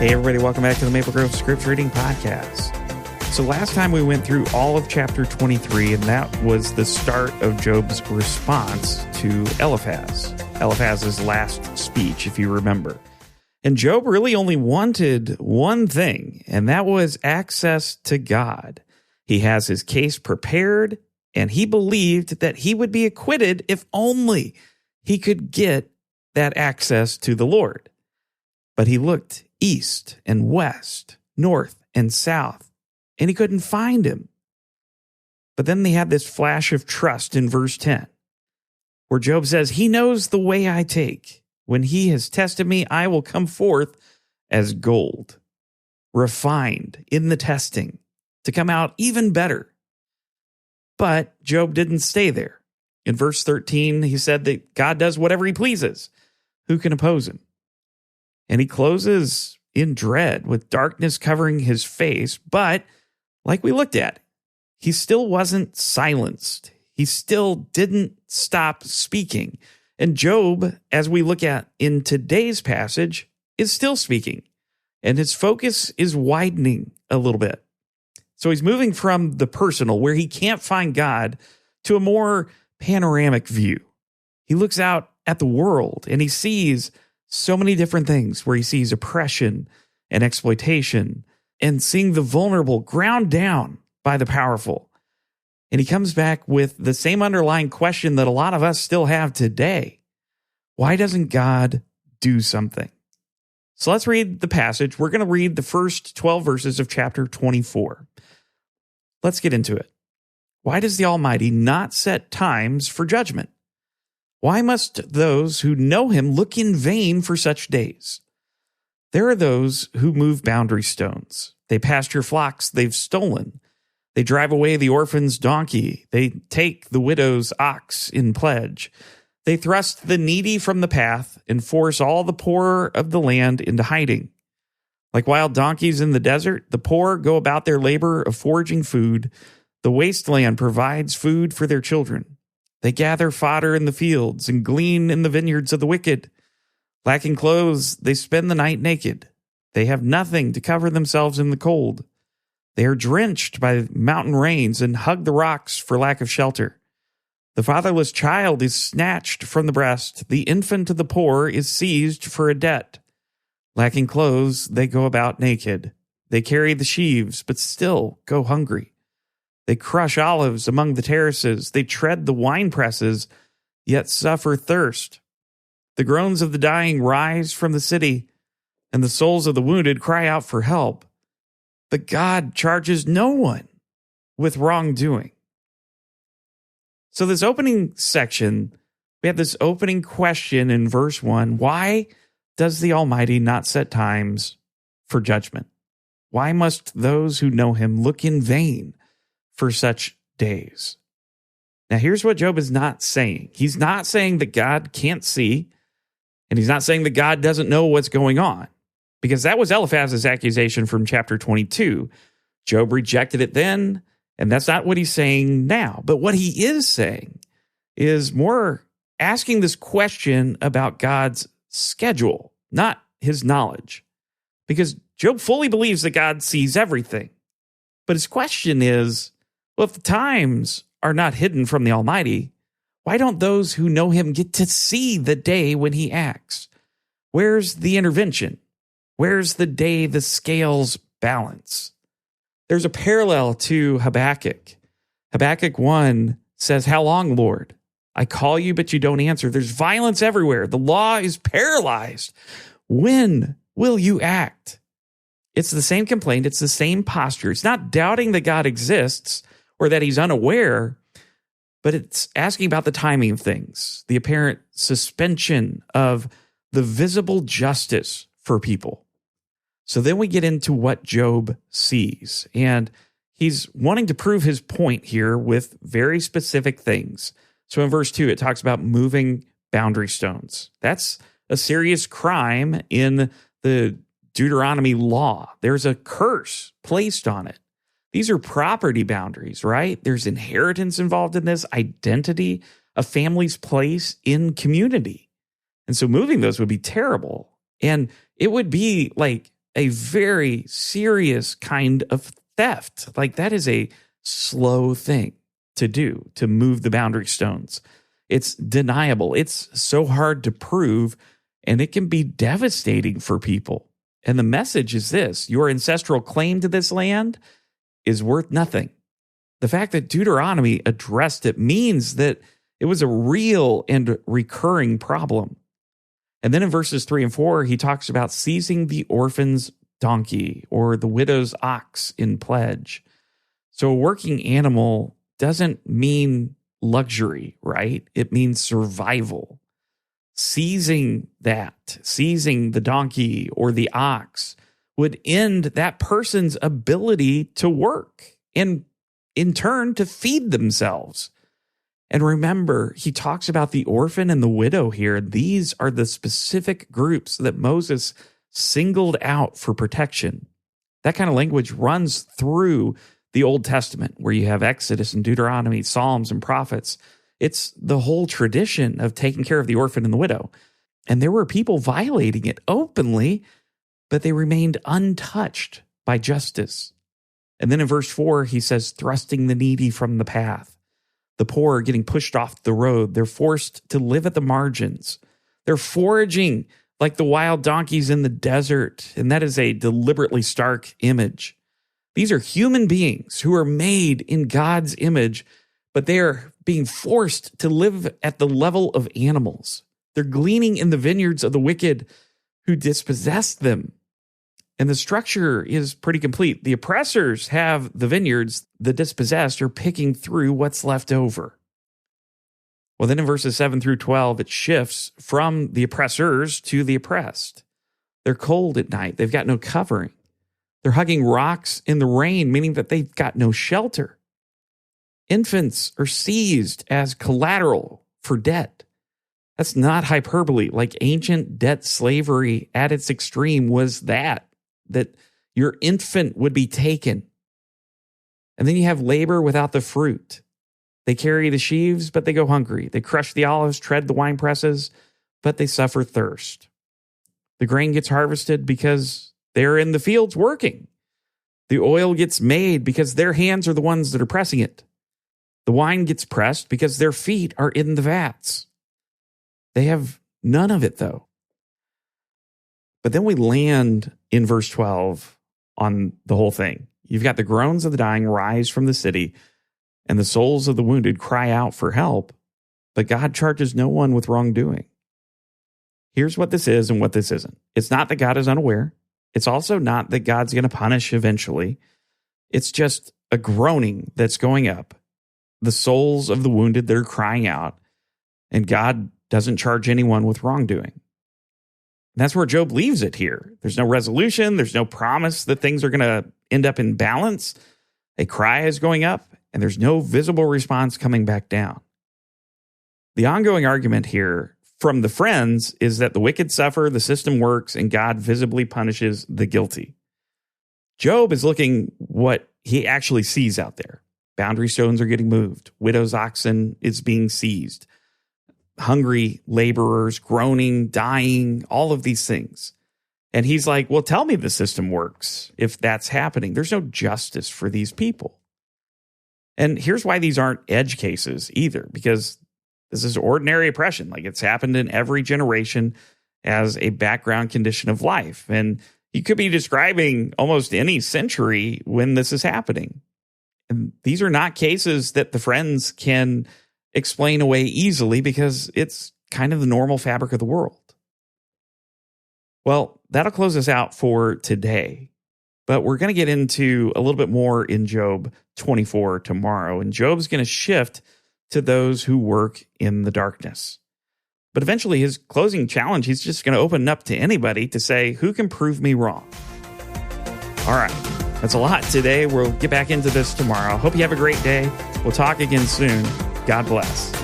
Hey everybody, welcome back to the Maple Grove Scripture Reading Podcast. So last time we went through all of chapter 23, and that was the start of Job's response to Eliphaz's last speech, if you remember. And Job really only wanted one thing, and that was access to God. He has his case prepared, and he believed that he would be acquitted if only he could get that access to the Lord. But he looked east and west, north and south, and he couldn't find him. But then they had this flash of trust in verse 10, where Job says, "He knows the way I take. When he has tested me, I will come forth as gold, refined in the testing, to come out even better." But Job didn't stay there. In verse 13, he said that God does whatever he pleases. Who can oppose him? And he closes in dread with darkness covering his face. But like we looked at, he still wasn't silenced. He still didn't stop speaking. And Job, as we look at in today's passage, is still speaking. And his focus is widening a little bit. So he's moving from the personal, where he can't find God, to a more panoramic view. He looks out at the world and he sees so many different things, where he sees oppression and exploitation and seeing the vulnerable ground down by the powerful. And he comes back with the same underlying question that a lot of us still have today. Why doesn't God do something? So let's read the passage. We're going to read the first 12 verses of chapter 24. Let's get into it. Why does the Almighty not set times for judgment? Why must those who know him look in vain for such days? There are those who move boundary stones. They pasture flocks they've stolen. They drive away the orphan's donkey. They take the widow's ox in pledge. They thrust the needy from the path and force all the poor of the land into hiding. Like wild donkeys in the desert, the poor go about their labor of foraging food. The wasteland provides food for their children. They gather fodder in the fields and glean in the vineyards of the wicked. Lacking clothes, they spend the night naked. They have nothing to cover themselves in the cold. They are drenched by mountain rains and hug the rocks for lack of shelter. The fatherless child is snatched from the breast. The infant of the poor is seized for a debt. Lacking clothes, they go about naked. They carry the sheaves, but still go hungry. They crush olives among the terraces. They tread the wine presses, yet suffer thirst. The groans of the dying rise from the city, and the souls of the wounded cry out for help. But God charges no one with wrongdoing. So this opening section, we have this opening question in verse 1. Why does the Almighty not set times for judgment? Why must those who know him look in vain for such days? Now, here's what Job is not saying. He's not saying that God can't see, and he's not saying that God doesn't know what's going on, because that was Eliphaz's accusation from chapter 22. Job rejected it then, and that's not what he's saying now. But what he is saying is more asking this question about God's schedule, not his knowledge, because Job fully believes that God sees everything. But his question is, well, if the times are not hidden from the Almighty, why don't those who know him get to see the day when he acts? Where's the intervention? Where's the day the scales balance? There's a parallel to Habakkuk. Habakkuk 1 says, "How long, Lord? I call you, but you don't answer. There's violence everywhere. The law is paralyzed. When will you act?" It's the same complaint. It's the same posture. It's not doubting that God exists or that he's unaware, but it's asking about the timing of things, the apparent suspension of the visible justice for people. So then we get into what Job sees, and he's wanting to prove his point here with very specific things. So in verse 2, it talks about moving boundary stones. That's a serious crime in the Deuteronomy law. There's a curse placed on it. These are property boundaries, right? There's inheritance involved in this, identity, a family's place in community. And so moving those would be terrible. And it would be like a very serious kind of theft. Like, that is a slow thing to do, to move the boundary stones. It's deniable. It's so hard to prove, and it can be devastating for people. And the message is this: your ancestral claim to this land is worth nothing. The fact that Deuteronomy addressed it means that it was a real and recurring problem. And then in verses 3 and 4, he talks about seizing the orphan's donkey or the widow's ox in pledge. So a working animal doesn't mean luxury, right? It means survival. Seizing the donkey or the ox would end that person's ability to work and in turn to feed themselves. And remember, he talks about the orphan and the widow here. These are the specific groups that Moses singled out for protection. That kind of language runs through the Old Testament, where you have Exodus and Deuteronomy, Psalms and prophets. It's the whole tradition of taking care of the orphan and the widow. And there were people violating it openly, but they remained untouched by justice. And then in verse 4, he says, thrusting the needy from the path. The poor are getting pushed off the road. They're forced to live at the margins. They're foraging like the wild donkeys in the desert. And that is a deliberately stark image. These are human beings who are made in God's image, but they are being forced to live at the level of animals. They're gleaning in the vineyards of the wicked who dispossessed them. And the structure is pretty complete. The oppressors have the vineyards. The dispossessed are picking through what's left over. Well, then in verses 7 through 12, it shifts from the oppressors to the oppressed. They're cold at night. They've got no covering. They're hugging rocks in the rain, meaning that they've got no shelter. Infants are seized as collateral for debt. That's not hyperbole. Like, ancient debt slavery at its extreme was that your infant would be taken. And then you have labor without the fruit. They carry the sheaves, but they go hungry. They crush the olives, tread the wine presses, but they suffer thirst. The grain gets harvested because they're in the fields working. The oil gets made because their hands are the ones that are pressing it. The wine gets pressed because their feet are in the vats. They have none of it, though. But then we land in verse 12 on the whole thing. You've got the groans of the dying rise from the city, and the souls of the wounded cry out for help, but God charges no one with wrongdoing. Here's what this is and what this isn't. It's not that God is unaware. It's also not that God's going to punish eventually. It's just a groaning that's going up, the souls of the wounded that are crying out, and God doesn't charge anyone with wrongdoing. That's where Job leaves it here. There's no resolution. There's no promise that things are going to end up in balance. A cry is going up, and there's no visible response coming back down. The ongoing argument here from the friends is that the wicked suffer, the system works, and God visibly punishes the guilty. Job is looking what he actually sees out there. Boundary stones are getting moved. Widow's oxen is being seized. Hungry laborers, groaning, dying, all of these things. And he's like, well, tell me the system works if that's happening. There's no justice for these people. And here's why these aren't edge cases either, because this is ordinary oppression. Like, it's happened in every generation as a background condition of life. And you could be describing almost any century when this is happening. And these are not cases that the friends can explain away easily because it's kind of the normal fabric of the world. Well, that'll close us out for today. But we're going to get into a little bit more in Job 24 tomorrow. And Job's going to shift to those who work in the darkness. But eventually his closing challenge, he's just going to open up to anybody to say, who can prove me wrong? All right. That's a lot today. We'll get back into this tomorrow. Hope you have a great day. We'll talk again soon. God bless.